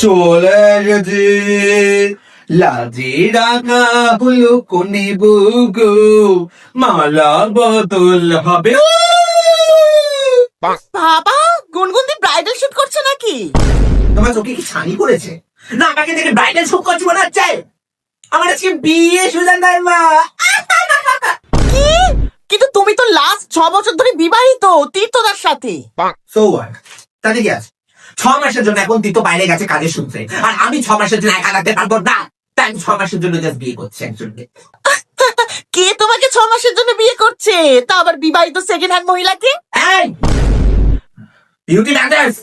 চলে গেছি লাজি রাঙা হলো কোনে বুগো মালা বদল হবে। বাবা, গুনগুন দি ব্রাইডাল শুট করছে নাকি? তোমার চোখে কি ছানি করেছে? না আমাকে দেখে ব্রাইডাল শুট করছি মনে হচ্ছে। আমার আজকে বিয়ে সুজানদার মা। কি? কিন্তু তুমি তো লাস্ট 6 বছর ধরে বিবাহিত তীর্থদার সাথে। সো হোয়াট, তাতে কি আছে? 6 মাসের জন্য এখন তুই তো বাইরে গেছে কাজের সূত্রে, আর আমি 6 মাসের জন্য একা থাকতে পারবো না। তাই আমি 6 মাসের জন্য জাস্ট বিয়ে করছি একজনকে। কে তোমাকে 6 মাসের জন্য বিয়ে করছে? তা আবার বিবাহিত সেকেন্ড হ্যান্ড মহিলাকে? এই বিউটি ম্যাটার্স,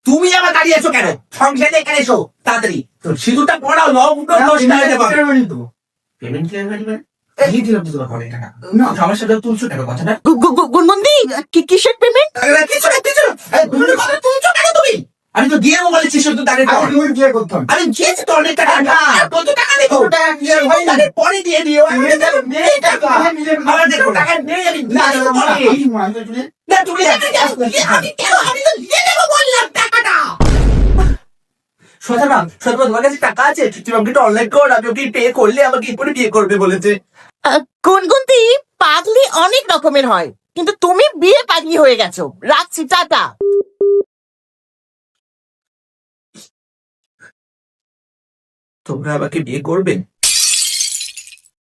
তুমি আবার দাঁড়িয়ে আছো কেন? সংসারে এখানে এসো তাড়াতাড়ি। তোর সিঁদুরটা পড়াও, লবঙ্গ নষ্ট হয়ে যাবে। পেমেন্ট ক্লিয়ার হয়নি মানে? এই দিলাম তো তোমার অনেক টাকা। না আমার সাথে তুলছো কেন কথাটা? গুনগুন দি কিসের পেমেন্ট? কিছু না কিছু না। তুমি কথা তুলছো কেন তুমি? আমি তো গিয়েও বলেছি শুধু তাদের পর। তুমি বিয়ে করতাম। আমি গিয়েছি তো অনেক টাকা। কত টাকা দেবো? টাকা ক্লিয়ার হয়নি। তাদের পরে দিয়ে দিও। নেই টাকা। আমার দেখো টাকা নেই, আমি দিয়ে দেবো পরে। না তুমি আমি কেন? আমি তো দিয়ে দেবো বললাম টাকাটা। শোনো তোমার কাছে টাকা আছে? তুমি আমাকে একটু অনলাইন কর, আমি ওকে পে করলে আমাকে এরপরে বিয়ে করবে বলেছে। গুনগুন দি পাগলি অনেক রকমের হয়, কিন্তু তুমি বিয়ে পাগলি হয়ে গেছো। রাখছি, টাটা। তোমরা আমাকে বিয়ে করবে?